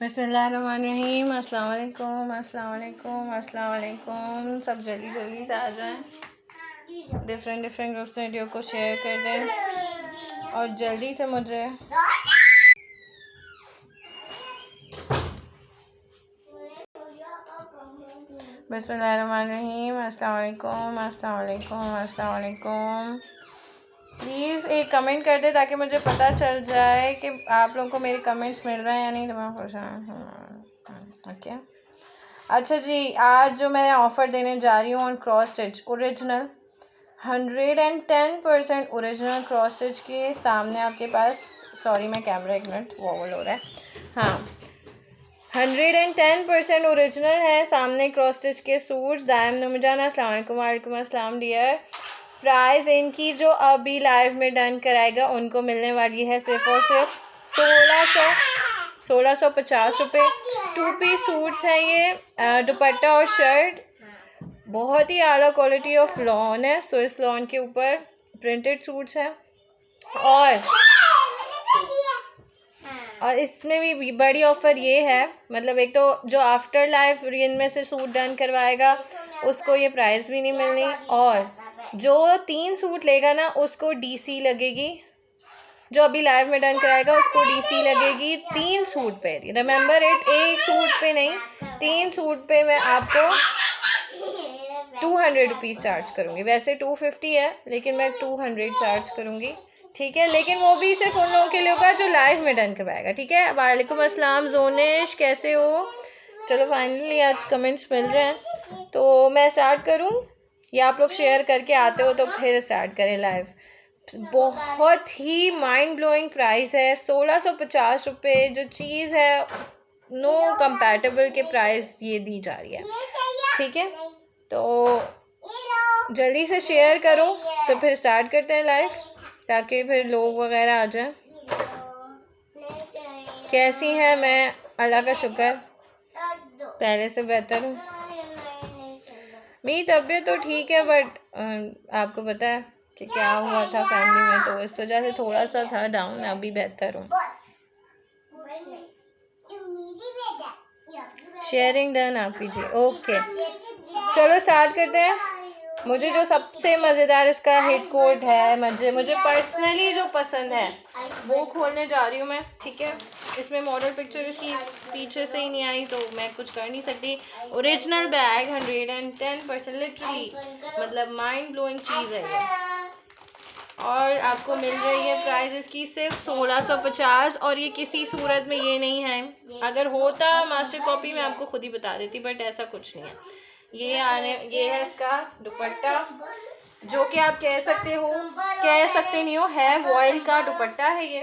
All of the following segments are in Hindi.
बिस्मिल्लाहिर्रहमानिर्रहीम। अस्सलाम वालेकुम, अस्सलाम वालेकुम, अस्सलाम वालेकुम। सब जल्दी जल्दी से आ जाएं, डिफरेंट ग्रुप्स में वीडियो को शेयर कर दें और जल्दी से मुझे बिस्मिल्लाहिर्रहमानिर्रहीम। अस्सलाम वालेकुम, अस्सलाम वालेकुम, अस्सलाम वालेकुम। प्लीज़ एक कमेंट कर दे ताकि मुझे पता चल जाए कि आप लोगों को मेरे कमेंट्स मिल रहे हैं या नहीं। ओके, अच्छा जी, आज जो मैं ऑफ़र देने जा रही हूँ on cross stitch original 110% original cross stitch के सामने आपके पास, सॉरी मैं कैमरा एक मिनट वॉवल हो रहा है, हाँ 110% ओरिजिनल है सामने क्रॉस स्टिच के सूट्स। दायम नुमजाना अस्सलाम वालेकुम। वालेकुम अस्सलाम डियर। प्राइस इनकी जो अभी लाइव में डन कराएगा उनको मिलने वाली है सिर्फ और सिर्फ 1650 रुपये। 2 पीस सूट्स हैं ये, दुपट्टा और शर्ट बहुत ही आला क्वालिटी ऑफ लॉन है, स्विस लॉन के ऊपर प्रिंटेड सूट्स हैं। और इसमें भी बड़ी ऑफ़र ये है, मतलब एक तो जो आफ्टर लाइफ इनमें से सूट डन करवाएगा उसको ये प्राइस भी नहीं मिलनी, और जो 3 सूट लेगा ना उसको डीसी लगेगी, जो अभी लाइव में डन कराएगा उसको डीसी लगेगी 3 सूट पे। रिमेंबर इट, एक सूट पे नहीं, 3 सूट पे मैं आपको 200 रुपीज़ चार्ज करूँगी। वैसे 250 है लेकिन मैं 200 चार्ज करूँगी, ठीक है। लेकिन वो भी सिर्फ उन लोगों के लिए होगा जो लाइव में डन करवाएगा, ठीक है। वालेकुम अस्सलाम जोनिश, कैसे हो? चलो फाइनली आज कमेंट्स मिल रहे हैं तो मैं स्टार्ट करूँ या आप लोग शेयर करके आते हो तो फिर स्टार्ट करें लाइव। बहुत ही माइंड ब्लोइंग प्राइस है, 1650 रुपये। जो चीज़ है नो कंपैटिबल के प्राइस ये दी जा रही है, ठीक है। तो जल्दी से शेयर करो तो फिर स्टार्ट करते हैं लाइव ताकि फिर लोग वगैरह आ जाएं। कैसी हैं? मैं अल्लाह का शुक्र पहले से बेहतर हूँ। मेरी तबीयत तो ठीक है बट आपको पता है कि क्या हुआ था फैमिली में, तो इस वजह से थोड़ा सा था डाउन, अभी बेहतर हूँ। शेयरिंग डन आप कीजिए, ओके। चलो स्टार्ट करते हैं। मुझे जो सबसे मज़ेदार इसका हिट कोड है, मुझे पर्सनली जो पसंद है वो खोलने जा रही हूँ मैं, ठीक है। इसमें मॉडल पिक्चर इसकी पीछे से ही नहीं आई तो मैं कुछ कर नहीं सकती। ओरिजिनल बैग 110% लिटरली, मतलब माइंड ब्लोइंग चीज़ है ये। और आपको मिल रही है प्राइस इसकी सिर्फ 1650, और ये किसी सूरत में ये नहीं है, अगर होता मास्टर कॉपी में आपको खुद ही बता देती, बट ऐसा कुछ नहीं है। ये है इसका दुपट्टा, जो कि आप कह सकते नहीं हो, है वॉयल का दुपट्टा है ये।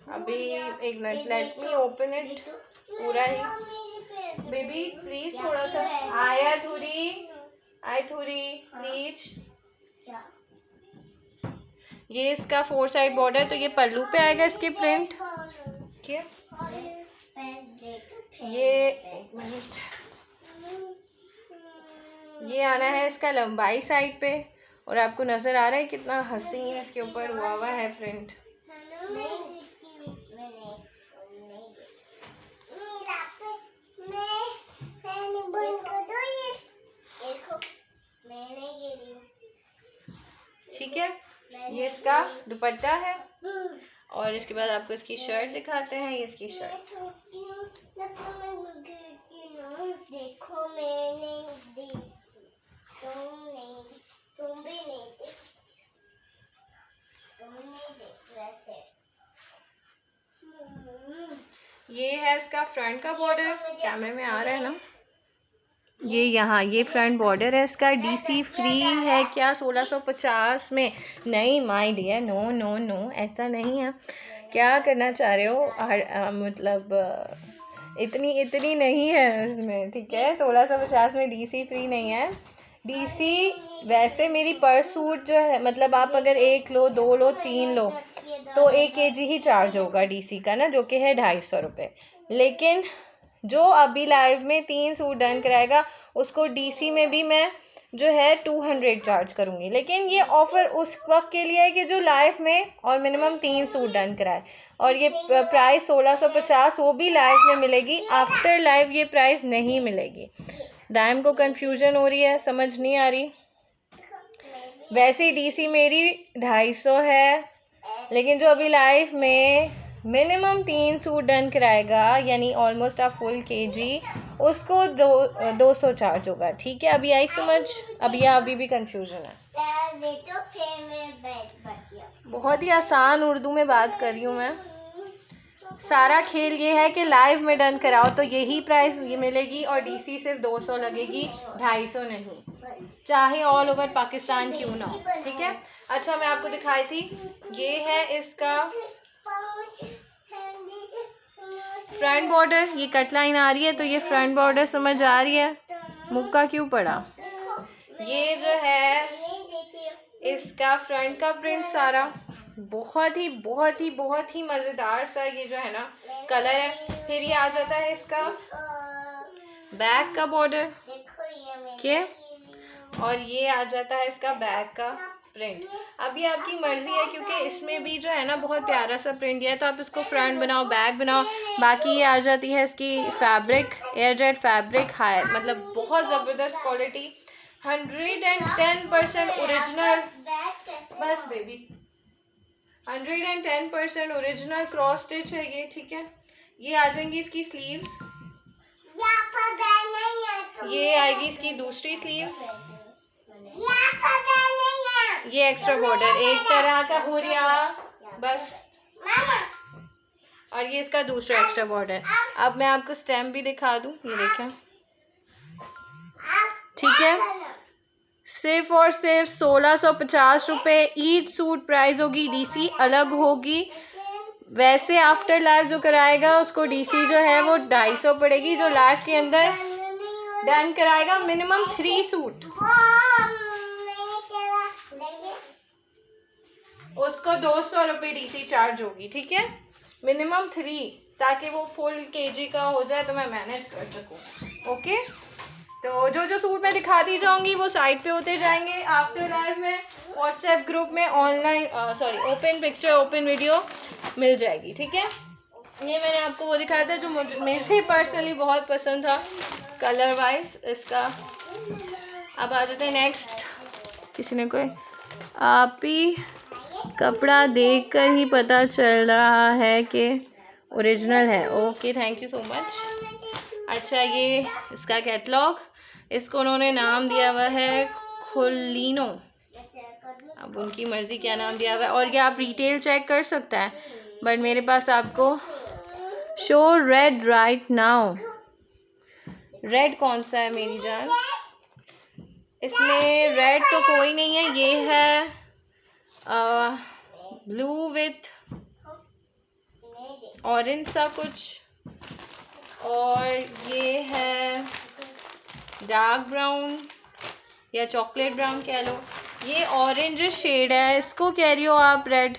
अभी एक minute, let me open it पूरा ही। बेबी प्लीज थोड़ा सा आया थोड़ी प्लीज। ये इसका 4 साइड बॉर्डर, तो ये पल्लू पे आएगा इसके प्रिंट, ठीक है। ये एक मिनट, ये आना है इसका लंबाई साइड पे, और आपको नजर आ रहा है कितना हसीन इसके ऊपर हुआ है प्रिंट। ठीक है, ये इसका दुपट्टा है, और इसके बाद आपको इसकी शर्ट दिखाते हैं। ये इसकी शर्ट देखो, मैंने दी, तुम भी नहीं दी, ये है इसका फ्रंट का बॉर्डर, कैमरे में आ रहा है ना, ये यहाँ ये फ्रंट बॉर्डर है इसका। डीसी फ्री है क्या 1650 में? नहीं my dear, no no no, ऐसा नहीं है। क्या करना चाह रहे हो? मतलब इतनी नहीं है इसमें, ठीक है। 1650 में डीसी फ्री नहीं है। डीसी वैसे मेरी पर सूट जो है, मतलब आप अगर 1 लो, 2 लो, 3 लो तो 1 kg ही चार्ज होगा डीसी का ना, जो कि है 250 रुपये। लेकिन जो अभी लाइव में 3 सूट डन कराएगा उसको डीसी में भी मैं जो है 200 चार्ज करूँगी। लेकिन ये ऑफ़र उस वक्त के लिए है कि जो लाइव में और मिनिमम 3 सूट डन कराए। और ये प्राइस 1650 वो भी लाइव में मिलेगी, आफ्टर लाइव ये प्राइस नहीं मिलेगी। दाइम को कन्फ्यूजन हो रही है, समझ नहीं आ रही। वैसे डीसी मेरी 250 है, लेकिन जो अभी लाइव में मिनिमम 3 सूट डन कराएगा यानी ऑलमोस्ट अ फुल केजी, उसको 200 चार्ज होगा। ठीक है, अभी आई समझ? अभी भी कंफ्यूजन है। बहुत ही आसान उर्दू में बात कर रही हूँ मैं। सारा खेल ये है कि लाइव में डन कराओ तो यही प्राइस मिलेगी और डीसी सिर्फ 200 लगेगी, 250 नहीं, चाहे ऑल ओवर पाकिस्तान क्यों ना हो। ठीक है, अच्छा मैं आपको दिखाई थी, ये है इसका फ्रंट बॉर्डर। ये कट लाइन आ रही है तो ये फ्रंट बॉर्डर समझ आ रही है, मुक्का क्यों पड़ा। ये जो है इसका फ्रंट का प्रिंट सारा बहुत ही मजेदार सा ये जो है ना कलर है। फिर ये आ जाता है इसका बैक का बॉर्डर के, और ये आ जाता है इसका बैक का प्रिंट। अब ये आपकी मर्जी है, क्योंकि इसमें भी जो है ना बहुत प्यारा सा प्रिंट दिया है, तो आप इसको फ्रंट बनाओ, बैक बनाओ। बाकी ये आ जाती है इसकी फैब्रिक, एयरजेट फैब्रिक, हाई मतलब बहुत ज़बरदस्त क्वालिटी, 110% ओरिजिनल। बस बेबी 110% ओरिजिनल क्रॉस स्टिच है ये। ठीक है, ये आ जाएंगी इसकी स्लीव्स, ये आएगी इसकी दूसरी स्लीव्स, ये एक्स्ट्रा बॉर्डर एक तरह का हो रहा बस, और ये इसका दूसरा एक्स्ट्रा बॉर्डर। अब मैं आपको स्टैम्प भी दिखा दूं, ये देखें। ठीक है, सिर्फ और सिर्फ 1650 रुपये ईच सूट प्राइस होगी, डीसी अलग होगी। वैसे आफ्टर लाइव जो कराएगा उसको डीसी जो है वो 250 पड़ेगी, जो लास्ट के अंदर डन कराएगा मिनिमम 3 सूट उसको 200 रुपये डीसी चार्ज होगी। ठीक है, मिनिमम 3, ताकि वो फुल केजी का हो जाए तो मैं मैनेज कर सकूं। ओके, तो जो सूट मैं दिखाती जाऊंगी वो साइड पे होते जाएंगे। आफ्टर लाइव में व्हाट्सएप ग्रुप में online open picture open video मिल जाएगी। ठीक है, ये मैंने आपको वो दिखाया था जो मुझे पर्सनली बहुत पसंद था कलर वाइज इसका। अब आ जाते हैं नेक्स्ट। किसी ने कोई आप ही कपड़ा देखकर ही पता चल रहा है कि ओरिजिनल है। Okay, thank you so much. अच्छा, ये इसका कैटलॉग, इसको उन्होंने नाम दिया हुआ है खुलिनो, अब उनकी मर्जी क्या नाम दिया हुआ है। और ये आप रिटेल चेक कर सकता है, बट मेरे पास आपको show red right now. Red कौन सा है मेरी जान? इसमें रेड तो कोई नहीं है, ये है ब्लू विथ ऑरेंज सा कुछ, और ये है डार्क ब्राउन या चॉकलेट ब्राउन कह लो। ये ऑरेंज शेड है, इसको कह रही हो आप red?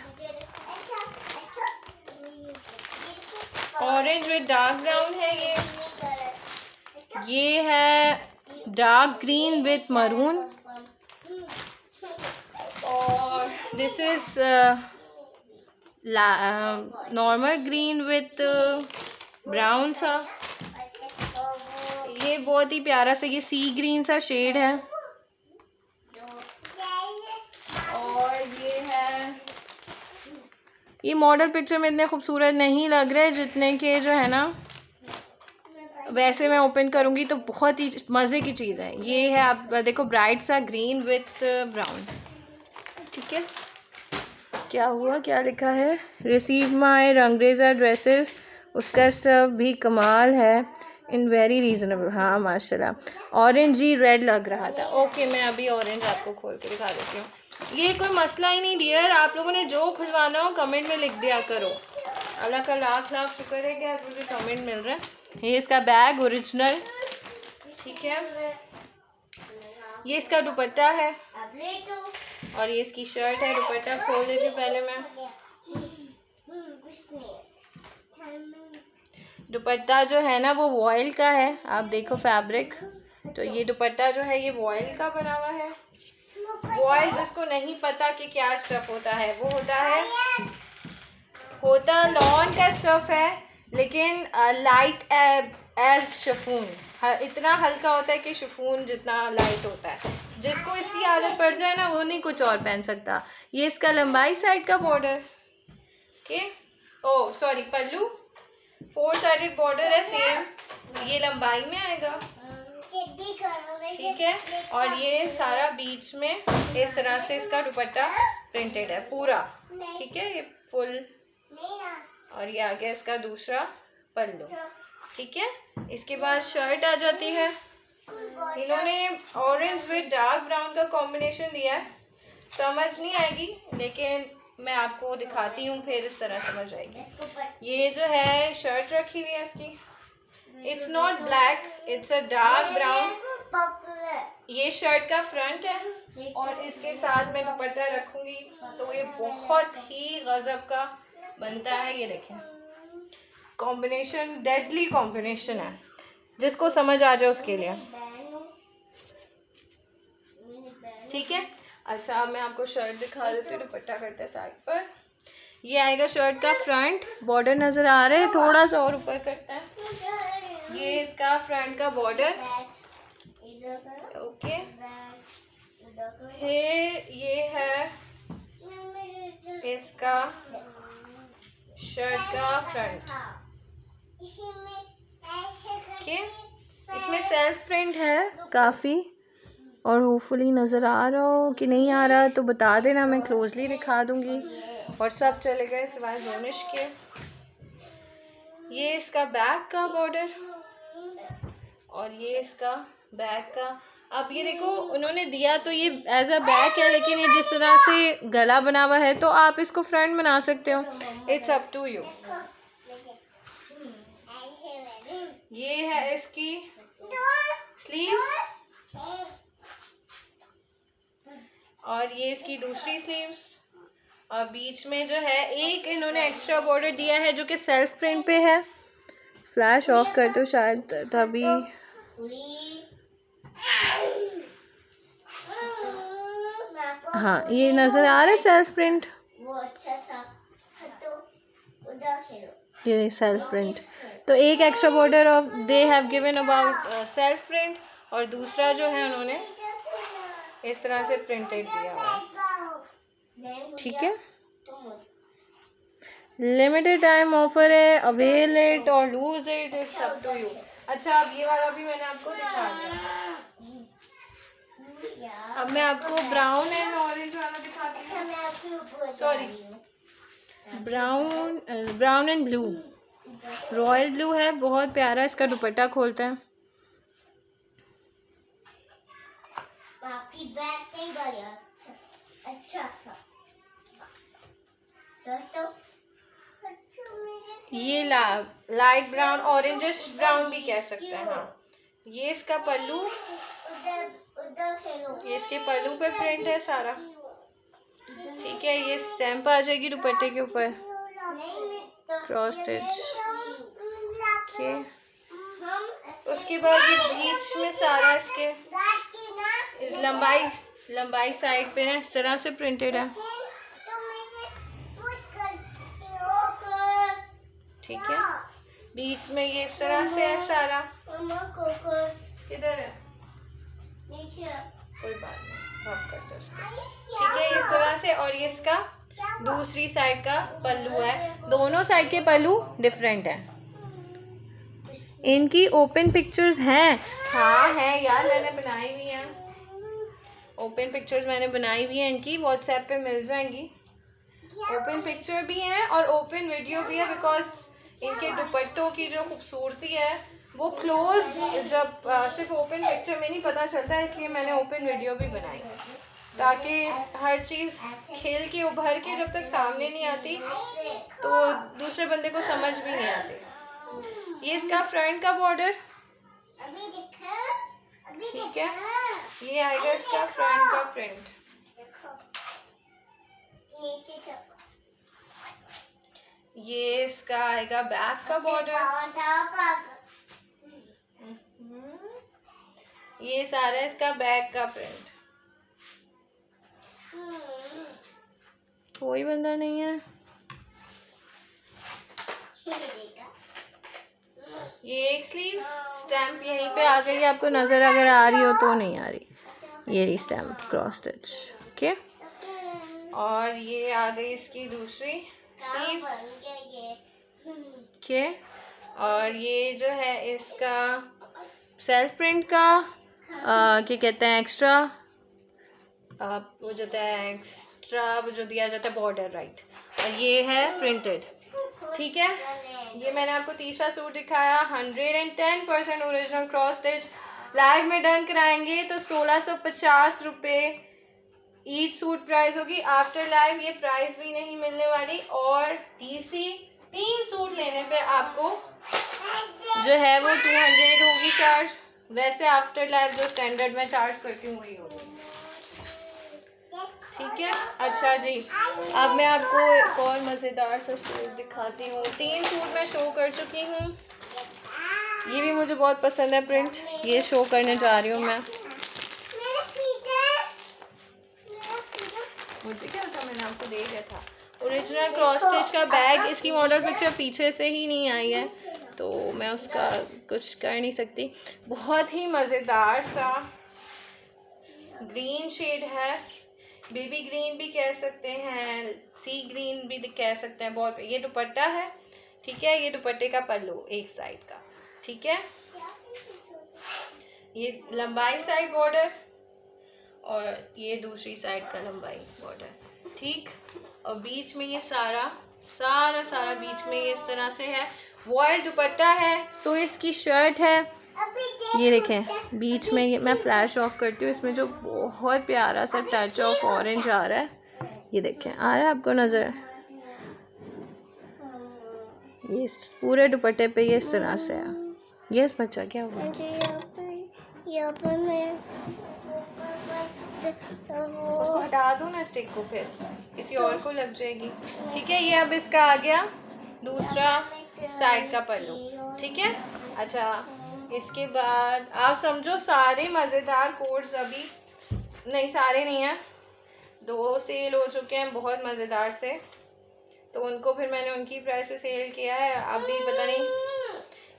Orange with dark brown है ये है डार्क ग्रीन विथ मरून, और this is normal green with brown सा। ये बहुत ही प्यारा सा ये सी ग्रीन सा शेड है, और ये है, ये मॉडल पिक्चर में इतने खूबसूरत नहीं लग रहे जितने के जो है ना वैसे मैं ओपन करूंगी तो बहुत ही मज़े की चीज़ है। ये है, आप देखो, ब्राइट सा ग्रीन विथ ब्राउन। ठीक है, क्या हुआ, क्या लिखा है? रिसीव माई रंगरेजा ड्रेसेस, उसका सब भी कमाल है, इन वेरी रीजनेबल। हाँ माशाल्लाह, ऑरेंज ही रेड लग रहा था। ओके, मैं अभी ऑरेंज आपको खोल के दिखा देती हूँ। ये कोई मसला ही नहीं डियर, आप लोगों ने जो खुलवाना हो कमेंट में लिख दिया करो। अल्लाह का लाख लाख शुक्र है कि आप मुझे कमेंट मिल रहा है। ये इसका बैग ओरिजिनल। ठीक है, ये इसका दुपट्टा है, और ये इसकी शर्ट है। दुपट्टा खोल देती हूँ पहले मैं। दुपट्टा जो है ना वो वॉयल का है, आप देखो फैब्रिक तो ये दुपट्टा जो है ये वॉयल का बना हुआ है। वॉयल जिसको नहीं पता कि क्या स्टफ होता है, वो होता लॉन का स्टफ है, लेकिन लाइट एज शिफॉन, इतना हल्का होता है कि शिफॉन जितना लाइट होता है। जिसको इसकी आदत पड़ जाए ना, वो नहीं कुछ और पहन सकता। ये इसका लंबाई साइड का बॉर्डर के सॉरी पल्लू 4 साइडेड बॉर्डर है सेम, ये लंबाई में आएगा, ठीक है। और ये सारा बीच में इस तरह से इसका दुपट्टा प्रिंटेड है पूरा, ठीक है, ये फुल। और ये आ गया इसका दूसरा पल्लू, ठीक है। इसके बाद शर्ट आ जाती है। इन्होंने ऑरेंज विद डार्क ब्राउन का कॉम्बिनेशन दिया है, समझ नहीं आएगी लेकिन मैं आपको दिखाती हूँ, फिर इस तरह समझ आएगी। ये जो है शर्ट रखी हुई है इसकी, it's not black, it's a dark brown. ये शर्ट का फ्रंट है और इसके साथ मैं दुपट्टा रखूंगी तो ये बहुत ही गजब का बनता है। ये देखें, कॉम्बिनेशन डेडली कॉम्बिनेशन है, जिसको समझ आ जाए उसके लिए, ठीक है। अच्छा, अब मैं आपको शर्ट दिखा देती हूँ, दुपट्टा करते हैं साइड पर। ये आएगा शर्ट का फ्रंट, बॉर्डर नजर आ रहे हैं, थोड़ा सा और ऊपर करते हैं। ये इसका फ्रंट का बॉर्डर, ओके। ये है इसका शर्ट का फ्रंट, ओके। इसमें सेल्फ प्रिंट है काफी, और होपफुली नजर आ रहा हो कि नहीं आ रहा तो बता देना, मैं क्लोजली दिखा दूंगी। और सब चले गए सिवाय जोनिश के। ये इसका बैक का बॉर्डर और ये इसका बैक का। अब ये देखो, उन्होंने दिया तो ये एज अ बैक है, लेकिन ये जिस तरह से गला बना हुआ है तो आप इसको फ्रंट बना सकते हो, इट्स अप टू यू। ये है इसकी स्लीव्स और ये इसकी दूसरी स्लीव्स, और बीच में जो है एक इन्होंने एक्स्ट्रा बॉर्डर दिया है जो कि सेल्फ प्रिंट पे है। फ्लैश ऑफ कर दो शायद तभी, हाँ ये नजर आ रहा है सेल्फ प्रिंट, ये सेल्फ प्रिंट। तो एक extra border of they have given about self print, और दूसरा जो है उन्होंने इस तरह से प्रिंटेड दिया हुआ है, ठीक है। लिमिटेड टाइम ऑफर है, अवेल इट और lose it, it's up to you. अच्छा, अब ये वाला भी मैंने आपको दिखा दिया, अब मैं आपको ब्राउन एंड ऑरेंज वाला दिखाती हूँ, sorry brown and blue, royal blue है, बहुत प्यारा इसका दुपट्टा खोलता है। ये लाइट ब्राउन, ऑरेंजिश ब्राउन भी कह सकते हैं, हाँ। ये इसका पल्लू, ये इसके पल्लू पे प्रिंट है सारा, ठीक है। ये स्टैम्प आ जाएगी दुपट्टे के ऊपर, क्रॉस स्टिच, ओके। उसके बाद ये बीच में सारा इसके इस लंबाई साइड पे ना इस तरह से प्रिंटेड है, ठीक है। बीच में ये इस तरह से है सारा, किधर है, कोई बात नहीं, रब करते उसको, ठीक है, इस तरह से। और ये इसका दूसरी साइड का पल्लू है, दोनों साइड के पल्लू डिफरेंट है। इनकी ओपन पिक्चर्स हैं, हाँ है यार, मैंने बनाई हुई है, ओपन पिक्चर्स मैंने बनाई हुई है इनकी, व्हाट्सएप पे मिल जाएंगी। ओपन पिक्चर भी है और ओपन वीडियो भी है, बिकॉज इनके दुपट्टों की जो खूबसूरती है वो क्लोज जब सिर्फ ओपन पिक्चर में नहीं पता चलता, इसलिए मैंने ओपन वीडियो भी बनाई, ताकि हर चीज़ खेल के उभर के जब तक सामने नहीं आती तो दूसरे बंदे को समझ भी नहीं आती। ये इसका फ्रंट का बॉर्डर, ठीक है। ये आएगा इसका फ्रंट का प्रिंट, ये इसका आएगा बैक का बॉर्डर, ये सारा इसका बैक का प्रिंट। कोई बंदा नहीं है। ये एक स्लीव स्टैम्प यहीं पे आ गई, आपको नजर अगर आ रही हो तो, नहीं आ रही। ये रही स्टैम्प क्रॉस स्टिच। ओके, और ये आ गई इसकी दूसरी स्लीव। ओके, और ये जो है इसका सेल्फ प्रिंट का क्या कहते हैं, एक्स्ट्रा वो जो है एक्स्ट्रा जो दिया जाता है बॉर्डर, राइट। और ये है प्रिंटेड। ठीक है, ये मैंने आपको तीसरा सूट दिखाया। 110% ओरिजिनल क्रॉस स्टिच। लाइव में डन कराएंगे तो 1650 रुपये ईच सूट प्राइस होगी। आफ्टर लाइव ये प्राइस भी नहीं मिलने वाली, और डीसी 3 सूट लेने पे आपको जो है वो 200 होगी चार्ज। वैसे आफ्टर लाइव जो स्टैंडर्ड में चार्ज करती हूँ वही होगी। ठीक है, अच्छा जी, अब मैं आपको एक और मज़ेदार सा सूट दिखाती हूँ। 3 सूट मैं शो कर चुकी हूँ। ये भी मुझे बहुत पसंद है प्रिंट, ये शो करने जा रही हूँ मैं। मुझे क्या था, मैंने आपको दे दिया था। ओरिजिनल क्रॉस स्टिच का बैग, इसकी मॉडल पिक्चर पीछे से ही नहीं आई है तो मैं उसका कुछ कर नहीं सकती। बहुत ही मज़ेदार सा ग्रीन शेड है, बेबी ग्रीन भी कह सकते हैं, सी ग्रीन भी कह सकते हैं। बहुत, ये दुपट्टा है। ठीक है, ये दुपट्टे का पल्लू एक साइड का। ठीक है, ये लंबाई साइड बॉर्डर और ये दूसरी साइड का लंबाई बॉर्डर। ठीक, और बीच में ये सारा बीच में ये इस तरह से है। वॉयल दुपट्टा है, स्विस की शर्ट है। ये देखें बीच में, ये मैं फ्लैश ऑफ करती हूँ, इसमें जो बहुत प्यारा सा टच ऑफ ऑरेंज आ रहा है। ये देखें, आ रहा है आपको नजर? ये पूरे दुपट्टे पे ये इस तरह से है। ये बच्चा क्या हुआ? यहाँ पर मैं उसको हटा दूँ ना स्टिक को, फिर किसी और को लग जाएगी। ठीक है, ये अब इसका आ गया दूसरा साइड का पल्लू। ठीक है, अच्छा, इसके बाद आप समझो सारे मज़ेदार कोड्स, अभी नहीं, सारे नहीं है, 2 सेल हो चुके हैं बहुत मज़ेदार से, तो उनको फिर मैंने उनकी प्राइस पे सेल किया है। अभी पता नहीं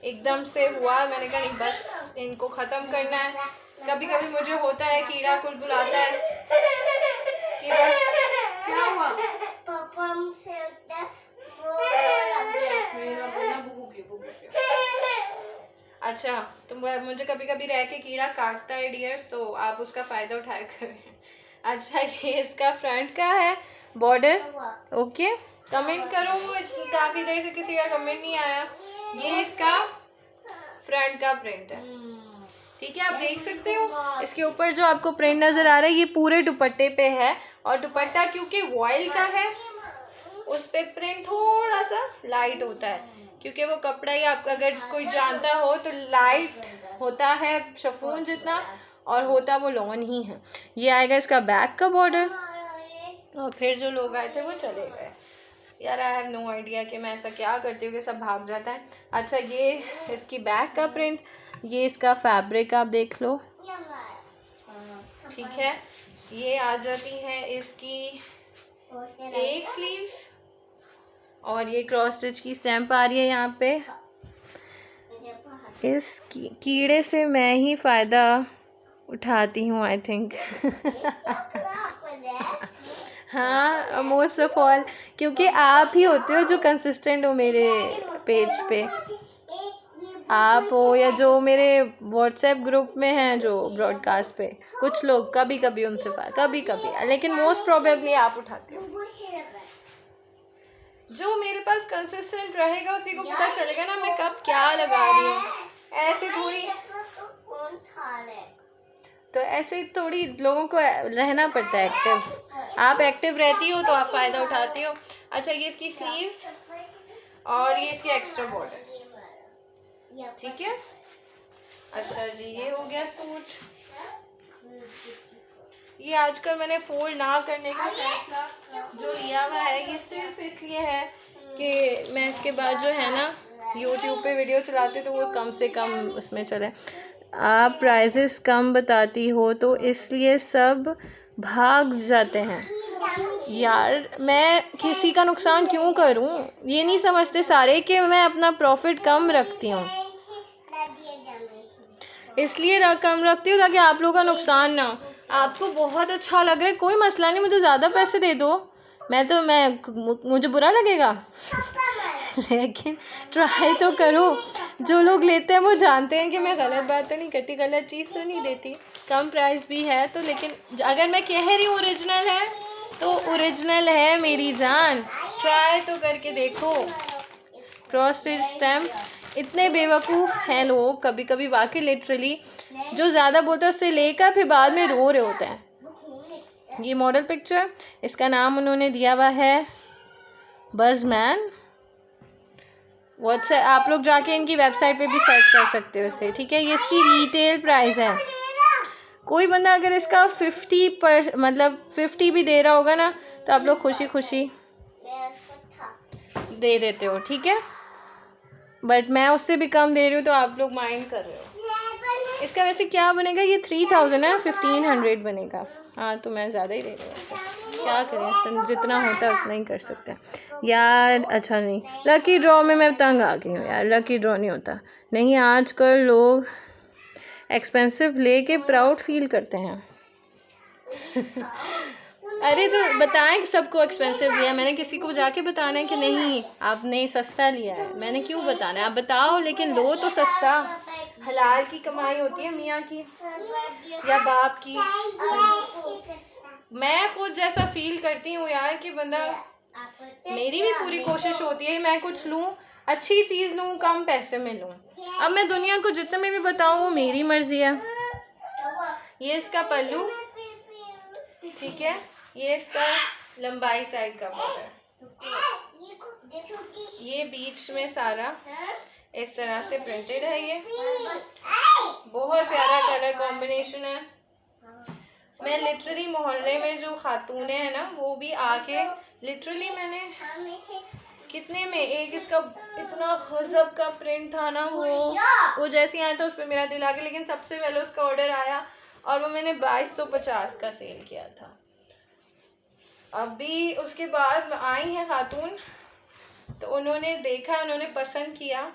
एकदम से हुआ, मैंने कहा नहीं बस इनको ख़त्म करना है। कभी कभी मुझे होता है कीड़ा कुलकुलाता है कि बस क्या हुआ, अच्छा, तो मुझे कभी कभी रह के कीड़ा काटता है डियर्स, तो आप उसका फ़ायदा उठाया करें। अच्छा, ये इसका फ्रंट का है बॉर्डर। ओके, कमेंट करो, काफ़ी देर से किसी का कमेंट नहीं आया। ये इसका फ्रंट का प्रिंट है। ठीक है, आप देख सकते हो इसके ऊपर जो आपको प्रिंट नज़र आ रहा है, ये पूरे दुपट्टे पे है। और दुपट्टा क्योंकि वॉयल का है, उस पे प्रिंट थोड़ा सा लाइट होता है, क्योंकि वो कपड़ा ही आप अगर कोई जानता हो तो लाइट होता है शिफॉन जितना, और होता वो लॉन ही है। ये आएगा इसका बैक का बॉर्डर, और फिर जो लोग आए थे वो चले गए। यार आई हैव नो आइडिया कि मैं ऐसा क्या करती हूँ कि सब भाग जाता है। अच्छा, ये इसकी बैक का प्रिंट, ये इसका फैब्रिक आप देख लो। ठीक है, ये आ जाती है इसकी एक स्लीव्स, और ये क्रॉस स्टिच की स्टैम्प आ रही है यहाँ पे। इस कीड़े से मैं ही फ़ायदा उठाती हूँ आई थिंक। हाँ, मोस्ट ऑफ ऑल, क्योंकि आप ही होते हो जो कंसिस्टेंट हो मेरे पेज पे। आप हो या जो मेरे व्हाट्सएप ग्रुप में हैं जो ब्रॉडकास्ट पे, कुछ लोग कभी कभी उनसे कभी कभी, लेकिन मोस्ट प्रोबेबली आप उठाते हो। जो मेरे पास कंसिस्टेंट रहेगा उसी को पता चलेगा ना मैं कब क्या लगा रही हूँ। ऐसे थोड़ी, तो ऐसे थोड़ी लोगों को रहना पड़ता है एक्टिव। आप एक्टिव रहती हो तो आप फ़ायदा उठाती हो। अच्छा, ये इसकी स्लीव्स और ये इसकी एक्स्ट्रा बॉर्डर। ठीक है, अच्छा जी, ये हो गया सूट। ये आजकल मैंने फोल्ड ना करने का फैसला जो लिया हुआ है, ये सिर्फ इसलिए है कि मैं इसके बाद जो है ना यूट्यूब पे वीडियो चलाती तो वो कम से कम उसमें चले। आप प्राइजेस कम बताती हो तो इसलिए सब भाग जाते हैं। यार मैं किसी का नुकसान क्यों करूं? ये नहीं समझते सारे कि मैं अपना प्रॉफिट कम रखती हूँ, इसलिए कम रखती हूँ ताकि आप लोगों का नुकसान ना हो। आपको बहुत अच्छा लग रहा है, कोई मसला नहीं, मुझे ज़्यादा पैसे दे दो, मुझे बुरा लगेगा लेकिन ट्राई तो करो। जो लोग लेते हैं वो जानते हैं कि मैं गलत बात तो नहीं करती, गलत चीज़ तो नहीं देती। कम प्राइस भी है तो, लेकिन अगर मैं कह रही हूँ ओरिजिनल है तो ओरिजिनल है मेरी जान। ट्राई तो करके देखो। क्रॉस स्टिच स्टैम्प, इतने बेवकूफ़ हैं लोग कभी कभी वाकई, लिटरली जो ज़्यादा बोलते हैं उससे लेकर फिर बाद में रो रहे होते हैं। ये मॉडल पिक्चर, इसका नाम उन्होंने दिया हुआ है बज़मैन। व्हाट्सएप आप लोग जाके इनकी वेबसाइट पे भी सर्च कर सकते हो इसे, ठीक है। ये इसकी रिटेल प्राइस है। कोई बंदा अगर इसका 50 भी दे रहा होगा ना तो आप लोग खुशी खुशी दे देते हो, ठीक है। बट मैं उससे भी कम दे रही हूँ तो आप लोग माइंड कर रहे हो। इसका वैसे क्या बनेगा, ये 3000 है, 1500 बनेगा। हाँ तो मैं ज़्यादा ही दे रही हूँ, क्या करें, जितना होता है उतना ही कर सकते हैं यार। अच्छा नहीं, लकी ड्रॉ में मैं तंग आ गई हूँ यार, लकी ड्रॉ नहीं होता। नहीं, आजकल लोग एक्सपेंसिव लेके प्राउड फील करते हैं अरे तो बताएं सबको एक्सपेंसिव लिया, मैंने किसी को जाके बताना है कि नहीं आपने सस्ता लिया है? मैंने क्यों बताना है? आप बताओ, लेकिन लो तो सस्ता। हलाल की कमाई होती है मियाँ की या बाप की। मैं खुद जैसा फील करती हूँ यार कि बंदा, मेरी भी पूरी कोशिश होती है मैं कुछ लूँ, अच्छी चीज़ लूँ, कम पैसे में लूँ। अब मैं दुनिया को जितने में भी बताऊँ वो मेरी मर्जी है। ये इसका पल्लू, ठीक है, ये इसका लंबाई साइड का बॉर्डर, ये बीच में सारा इस तरह से प्रिंटेड है। ये बहुत प्यारा कलर कॉम्बिनेशन है। मैं लिटरली मोहल्ले में जो खातूने हैं ना वो भी आके, लिटरली मैंने कितने में एक इसका इतना गजब का प्रिंट था ना, वो जैसे आया था उस पर मेरा दिल आ गया। लेकिन सबसे पहले उसका ऑर्डर आया और वो मैंने 2250 का सेल किया था। अभी उसके बाद आई हैं खातून तो उन्होंने देखा, उन्होंने पसंद किया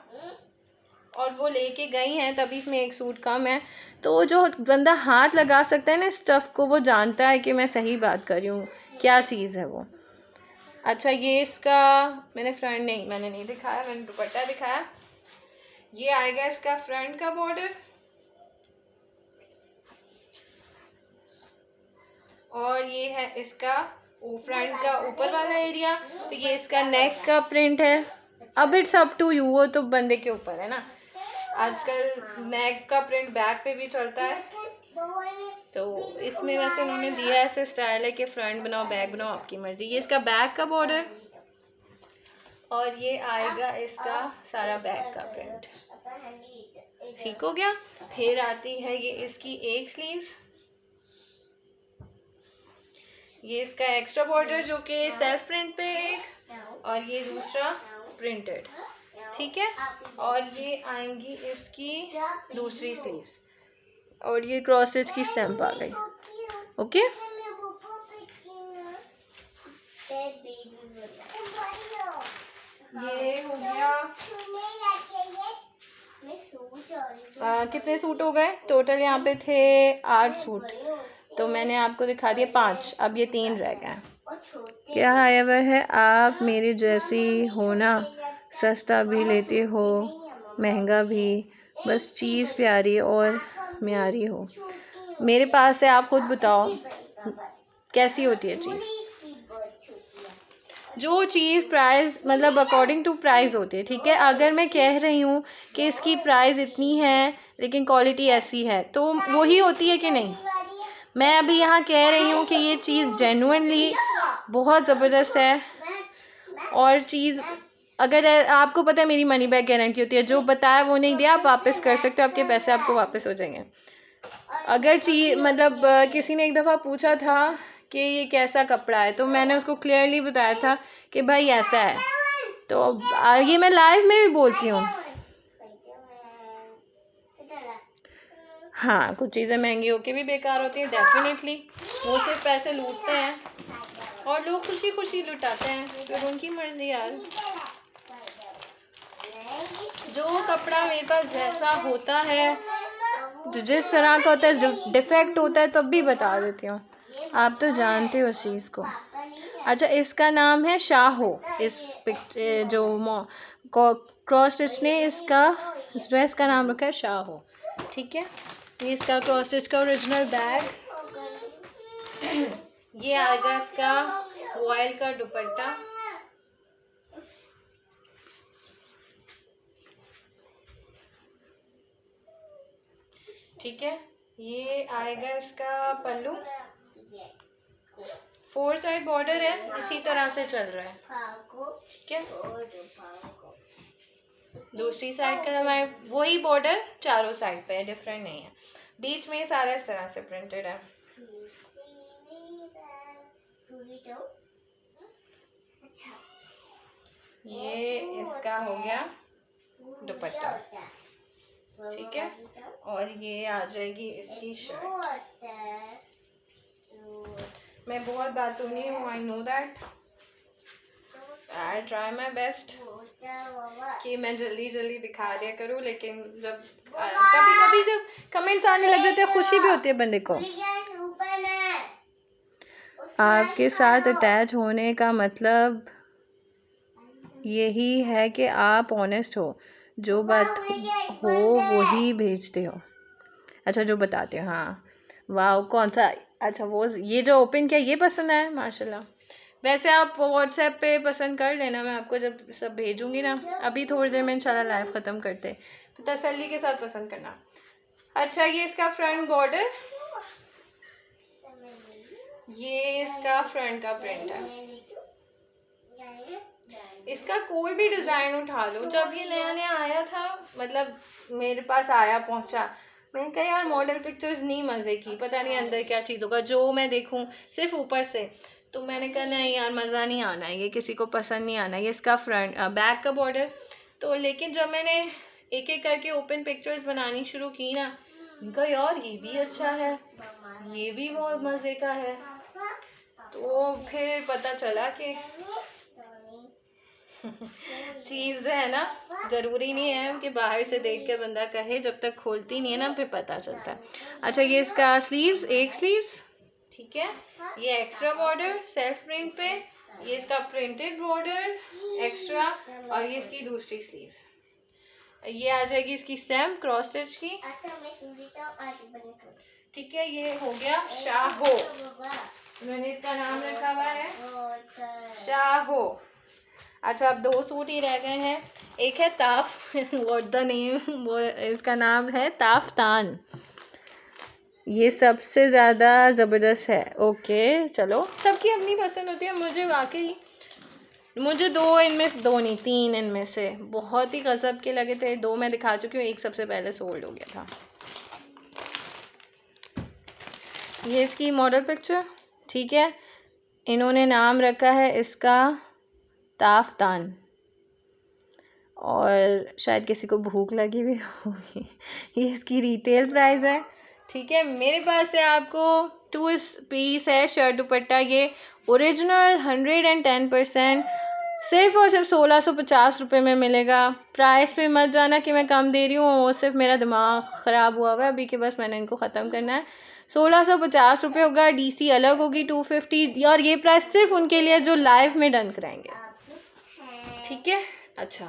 और वो लेके गई हैं, तभी इसमें एक सूट कम है। तो जो बंदा हाथ लगा सकता है ना स्टफ को, वो जानता है कि मैं सही बात कर रही हूँ, क्या चीज़ है वो। अच्छा, ये इसका मैंने नहीं दिखाया, मैंने दुपट्टा दिखाया। ये आएगा इसका फ्रंट का बॉर्डर और ये है इसका फ्रंट का ऊपर वाला एरिया। तो ये इसका नेक का प्रिंट है। अब इट्स अप टू यू, वो तो बंदे के ऊपर है ना। आजकल नेक का प्रिंट बैक पे भी चलता है, तो इसमें वैसे उन्होंने दिया ऐसे स्टाइल है कि फ्रंट बनाओ बैक बनाओ, आपकी मर्जी। ये इसका बैक का बॉर्डर और ये आएगा इसका सारा बैक का प्रिंट, ठीक हो गया। फिर आती है ये इसकी एक स्लीव्स, ये इसका एक्स्ट्रा बॉर्डर जो कि सेल्फ प्रिंट पे एक, और ये दूसरा प्रिंटेड, ठीक है। और ये आएंगी इसकी दूसरी स्लीव्स और ये क्रॉस स्टिच की स्टैम्प आ गई। ओके, ये हो गया। कितने सूट हो गए टोटल? यहाँ पे थे 8 सूट, तो मैंने आपको दिखा दिया 5, अब ये 3 रह गए। क्या आया वह है, आप मेरी जैसी हो ना, सस्ता भी लेती हो महंगा भी, बस चीज़ प्यारी और म्यारी हो। मेरे पास है, आप खुद बताओ कैसी होती है चीज़। जो चीज़ प्राइस मतलब अकॉर्डिंग टू प्राइस होती है, ठीक है। अगर मैं कह रही हूँ कि इसकी प्राइस इतनी है लेकिन क्वालिटी ऐसी है तो वही होती है कि नहीं। मैं अभी यहाँ कह रही हूँ कि ये चीज़ जेन्युइनली बहुत ज़बरदस्त है। और चीज़ अगर आपको पता है मेरी मनी बैक गारंटी होती है, जो बताया वो नहीं दिया आप वापस कर सकते हो, आपके पैसे आपको वापस हो जाएंगे। अगर चीज़ मतलब किसी ने एक दफ़ा पूछा था कि ये कैसा कपड़ा है, तो मैंने उसको क्लियरली बताया था कि भाई ऐसा है। तो ये मैं लाइव में भी बोलती हूँ। हाँ, कुछ चीज़ें महंगी होके भी बेकार होती हैं डेफिनेटली। वो सिर्फ पैसे लूटते हैं और लोग खुशी खुशी लुटाते हैं, फिर उनकी मर्जी यार। जो कपड़ा मेरे पास जैसा होता है, जो जिस तरह का होता है, डिफेक्ट होता है तब भी बता देती हूँ, आप तो जानते हो उस चीज़ को। अच्छा, इसका नाम है शाहो। इस जो क्रॉस स्टिच ने इसका इस ड्रेस का नाम रखा है शाहो। ठीक है, ये इसका क्रॉस स्टिच का ओरिजिनल बैग। ये आएगा इसका वॉयल का दुपट्टा। ठीक है, ये आएगा इसका पल्लू। 4 साइड बॉर्डर है, इसी तरह से चल रहा है। ठीक है, दूसरी साइड का हमारे वही बॉर्डर चारों साइड पे है, डिफरेंट नहीं है। बीच में सारा इस तरह से प्रिंटेड है। ये इसका हो गया दुपट्टा। ठीक है, और ये आ जाएगी इसकी शर्ट। मैं बहुत बातूनी हूँ, I know that. I try my best कि मैं जल्दी जल्दी दिखा दिया करूँ, लेकिन जब कभी कभी जब कमेंट्स आने लग जाते हैं, खुशी भी होती है बंदे को। आपके साथ अटैच होने का मतलब यही है कि आप ऑनेस्ट हो, जो बात हो वही भेजते हो। अच्छा, जो बताते हो। हाँ, वाह, कौन सा? अच्छा, वो ये जो ओपन किया ये पसंद है, माशाल्लाह। वैसे आप व्हाट्सएप पे पसंद कर लेना, मैं आपको जब सब भेजूंगी ना, अभी थोड़ी देर में इंशाल्लाह लाइव ख़त्म करते, तो तसल्ली के साथ पसंद करना। अच्छा, ये इसका फ्रंट बॉर्डर, ये इसका फ्रंट का प्रिंट है। इसका कोई भी डिज़ाइन उठा लो, जब ये नया नया आया था, मतलब मेरे पास आया पहुंचा, मैंने कहा यार मॉडल पिक्चर्स नहीं मज़े की, पता नहीं अंदर क्या चीज़ होगा, जो मैं देखूं सिर्फ ऊपर से, तो मैंने कहा नहीं यार मज़ा नहीं आना है, ये किसी को पसंद नहीं आना। ये इसका फ्रंट बैक का बॉर्डर। तो लेकिन जब मैंने एक एक करके ओपन पिक्चर्स बनानी शुरू की ना, इनका यार ये भी अच्छा है, ये भी बहुत मज़े का है। तो फिर पता चला कि चीज़ जो है ना, ज़रूरी नहीं है कि बाहर से देख के बंदा कहे, जब तक खोलती नहीं है ना फिर पता चलता है। अच्छा, ये इसका स्लीव्स, एक स्लीव्स। ठीक है, ये एक्स्ट्रा बॉर्डर सेल्फ प्रिंट पे, ये इसका प्रिंटेड बॉर्डर एक्स्ट्रा, और ये इसकी दूसरी स्लीव्स। ये आ जाएगी इसकी स्टेम क्रॉस स्टिच की। ठीक है, ये हो गया शाहो। मैंने इसका नाम रखा हुआ है शाहो। अच्छा, अब 2 सूट ही रह गए हैं। एक है ताफ व्हाट द नेम, वो इसका नाम है ताफ्तान। ये सबसे ज़्यादा ज़बरदस्त है। ओके, चलो, सबकी अपनी पसंद होती है। मुझे 2 इनमें से, 2 नहीं 3 इनमें से बहुत ही गजब के लगे थे। 2 मैं दिखा चुकी हूँ, एक सबसे पहले सोल्ड हो गया था। ये इसकी मॉडल पिक्चर। ठीक है, इन्होंने नाम रखा है इसका ताफ्तान, और शायद किसी को भूख लगी भी होगी। ये इसकी रिटेल प्राइस है। ठीक है, मेरे पास है आपको 2 पीस है शर्ट दुपट्टा, ये ओरिजिनल 110% सिर्फ और सिर्फ 1650 रुपये में मिलेगा। प्राइस पे मत जाना कि मैं कम दे रही हूँ, वो सिर्फ मेरा दिमाग ख़राब हुआ हुआ है अभी, कि बस मैंने इनको ख़त्म करना है। 1650 रुपये होगा, DC अलग होगी 250, और ये प्राइस सिर्फ उनके लिए जो लाइव में डन कराएंगे। ठीक है, अच्छा,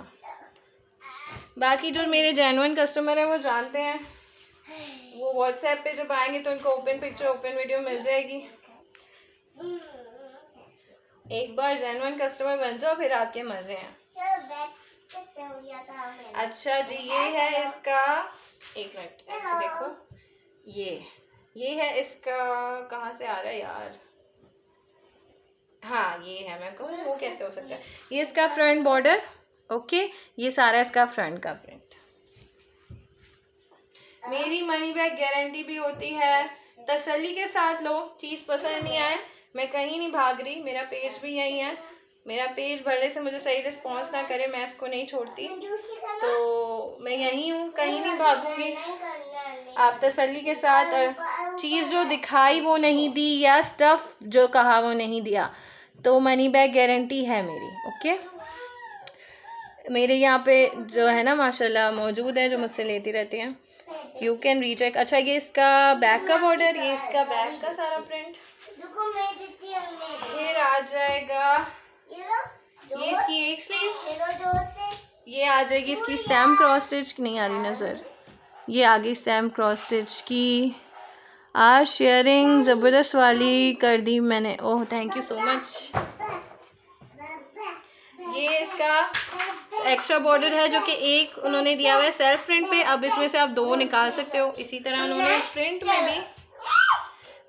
बाकी जो मेरे जेन्युइन कस्टमर हैं वो जानते हैं, वो व्हाट्सएप पे जब आएंगे तो उनको ओपन पिक्चर ओपन वीडियो मिल जाएगी। एक बार जेन्युइन कस्टमर बन जाओ, फिर आपके मजे हैं। अच्छा जी, ये है इसका, एक मिनट ऐसे देखो, ये है इसका, कहाँ से आ रहा है यार, हाँ ये है, मैं कहूँ वो कैसे हो सकता है। ये इसका फ्रंट बॉर्डर। ओके, ये सारा इसका फ्रंट का प्रिंट। मेरी मनी बैक गारंटी भी होती है, तसल्ली के साथ लो। चीज़ पसंद नहीं आए, मैं कहीं नहीं भाग रही, मेरा पेज भी यही है। मेरा पेज भरने से मुझे सही रिस्पॉन्स ना करे, मैं इसको नहीं छोड़ती, तो मैं यहीं हूँ, कहीं नहीं भागूंगी। आप तसल्ली के साथ चीज़ जो दिखाई वो नहीं दी या स्टफ जो कहा वो नहीं दिया तो मनी बैक गारंटी है मेरी। ओके, मेरे यहाँ पे जो है ना माशाल्लाह मौजूद है जो मुझसे लेती रहती हैं। You can recheck. अच्छा, ये इसका बैक का बॉर्डर, ये इसका बैक का सारा प्रिंट फिर आ जाएगा। ये इसकी एक स्लीव, ये आ जाएगी इसकी स्टैम्प क्रॉस स्टिच, नहीं आ रही नज़र, ये आ गई स्टैम्प क्रॉस स्टिच की। आज शेयरिंग ज़बरदस्त वाली कर दी मैंने, oh thank you so much. ये इसका एक्स्ट्रा बॉर्डर है जो कि एक उन्होंने दिया हुआ है सेल्फ प्रिंट पे, अब इसमें से आप दो निकाल सकते हो। इसी तरह उन्होंने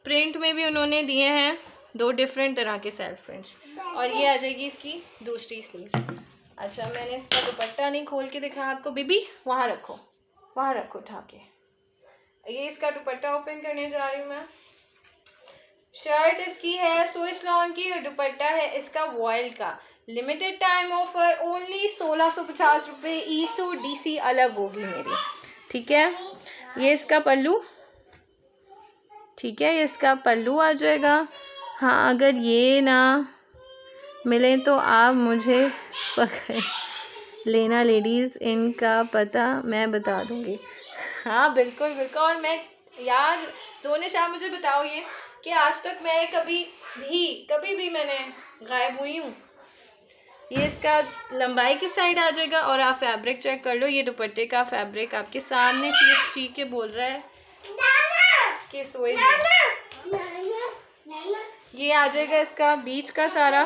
प्रिंट में भी उन्होंने दिए हैं दो डिफरेंट तरह के सेल्फ प्रिंट्स। और ये आ जाएगी इसकी दूसरी स्लीव्स। अच्छा, मैंने इसका दुपट्टा नहीं खोल के दिखाया आपको, बेबी वहाँ रखो उठा के। ये इसका दुपट्टा ओपन करने जा रही हूँ मैं। शर्ट इसकी है स्विस लॉन की और दुपट्टा है इसका वॉयल का। लिमिटेड टाइम ऑफर, ओनली 1650 रुपये। ईसू डीसी अलग होगी मेरी, ठीक है। ये इसका पल्लू, ठीक है, ये इसका पल्लू आ जाएगा। हाँ, अगर ये ना मिले तो आप मुझे पकड़ लेना लेडीज़, इनका पता मैं बता दूंगी। हाँ बिल्कुल बिल्कुल। और मैं यार जोने शाह मुझे बताओ ये कि आज तक मैं कभी भी मैंने गायब हुई हूँ। ये इसका लंबाई की साइड आ जाएगा और आप फैब्रिक चेक कर लो। ये दुपट्टे का फैब्रिक आपके सामने चीख चीख के बोल रहा है कि सोए। ये आ जाएगा इसका बीच का सारा,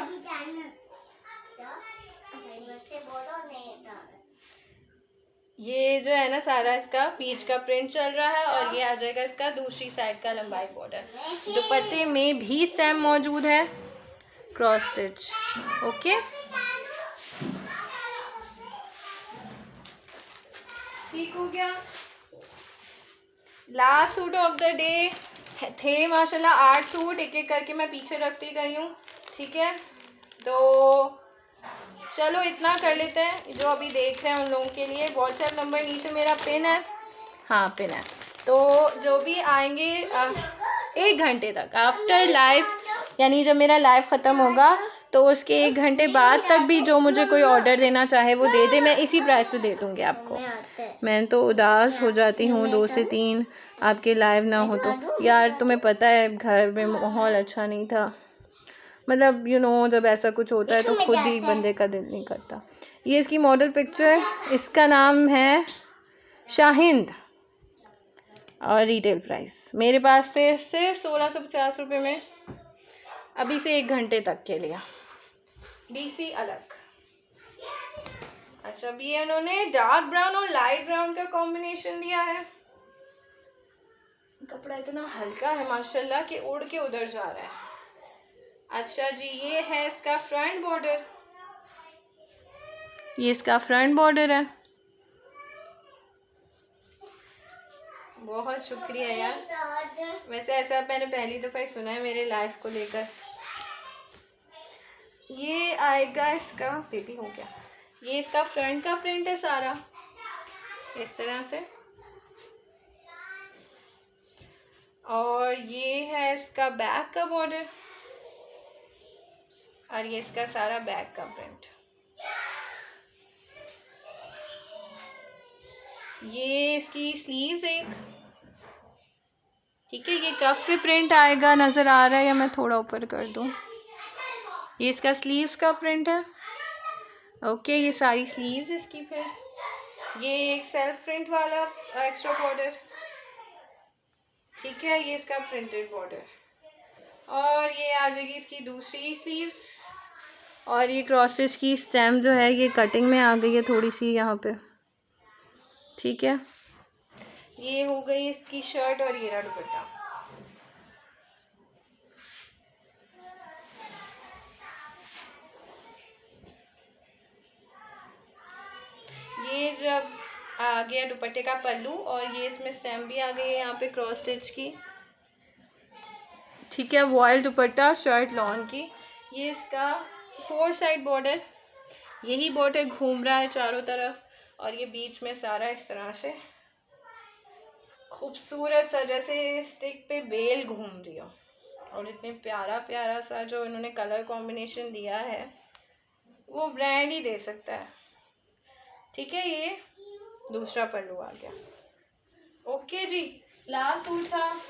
ये जो है ना सारा इसका बीच का प्रिंट चल रहा है। और ये आ जाएगा इसका दूसरी साइड का लंबाई बॉर्डर। दुपट्टे में भी स्टैम्प मौजूद है, क्रॉस स्टिच। ओके, ठीक हो गया। Last suit of the day थे माशाल्लाह 8 सूट, एक एक करके मैं पीछे रखती गई हूँ, ठीक है। तो चलो इतना कर लेते हैं जो अभी देख रहे हैं उन लोगों के लिए। व्हाट्सएप नंबर नीचे मेरा पिन है, हाँ पिन है। तो जो भी आएंगे 1 घंटे तक आफ्टर लाइव, यानी जब मेरा लाइव ख़त्म होगा तो उसके 1 घंटे बाद तक भी जो मुझे कोई ऑर्डर देना चाहे वो दे दे, मैं इसी प्राइस पे दे दूँगी आपको। मैं तो उदास हो जाती हूँ 2 से 3 आपके लाइव ना हो तो। यार तुम्हें पता है घर में माहौल अच्छा नहीं था, मतलब जब ऐसा कुछ होता है तो खुद ही बंदे का दिल नहीं करता। ये इसकी मॉडल पिक्चर, इसका नाम है शाहिंद और रिटेल प्राइस मेरे पास से सिर्फ 1650 रुपये में, अभी से 1 घंटे तक के लिए, डीसी अलग। अच्छा, अब ये उन्होंने डार्क ब्राउन और लाइट ब्राउन का कॉम्बिनेशन दिया है। कपड़ा इतना हल्का है माशाल्लाह कि उड़ के उधर जा रहा है। अच्छा जी, ये है इसका फ्रंट बॉर्डर, ये इसका फ्रंट बॉर्डर है। बहुत शुक्रिया यार, वैसे ऐसा मैंने पहली दफ़ा ही सुना है मेरे लाइफ को लेकर। ये आएगा इसका, बेबी हो गया, ये इसका फ्रंट का प्रिंट है सारा इस तरह से। और ये है इसका बैक का बॉर्डर और ये इसका सारा बैक का प्रिंट। ये इसकी स्लीव्स एक, ठीक है। ये कफ पे प्रिंट आएगा, नज़र आ रहा है या मैं थोड़ा ऊपर कर दूं? ये इसका स्लीव्स का प्रिंट है। ओके, ये सारी स्लीव्स इसकी। फिर ये एक सेल्फ प्रिंट वाला एक्स्ट्रा बॉर्डर, ठीक है। ये इसका प्रिंटेड बॉर्डर और ये आ जाएगी इसकी दूसरी स्लीव्स। और ये क्रॉस स्टिच की स्टेम जो है ये कटिंग में आ गई है थोड़ी सी यहाँ पे, ठीक है। ये हो गई इसकी शर्ट और ये रहा दुपट्टा। ये जब आ गया दुपट्टे का पल्लू और ये इसमें स्टेम भी आ गई है यहाँ पे क्रॉस स्टिच की, ठीक है। वॉयल दुपट्टा शर्ट लॉन की। ये इसका 4 साइड बॉर्डर, यही बॉर्डर घूम रहा है चारों तरफ और ये बीच में सारा इस तरह से खूबसूरत सा, जैसे स्टिक पे बेल घूम रही हो। और इतने प्यारा प्यारा सा जो इन्होंने कलर कॉम्बिनेशन दिया है, वो ब्रांड ही दे सकता है। ठीक है, ये दूसरा पल्लू आ गया। ओके जी, लास्ट सूट था।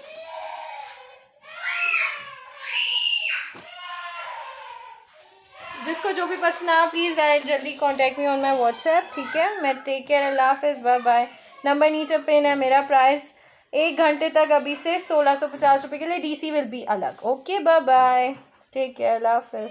जिसको जो भी पसंद आया प्लीज़ जल्दी contact me on my WhatsApp. ठीक है, मैं टेक केयर, अल्लाह हाफिज़, बाय बाय। नंबर नीचे पिन है। मेरा प्राइस 1 घंटे तक अभी से 1650 रुपये के लिए, DC विल बी अलग। Okay, bye bye, take care, अल्लाह हाफिज़।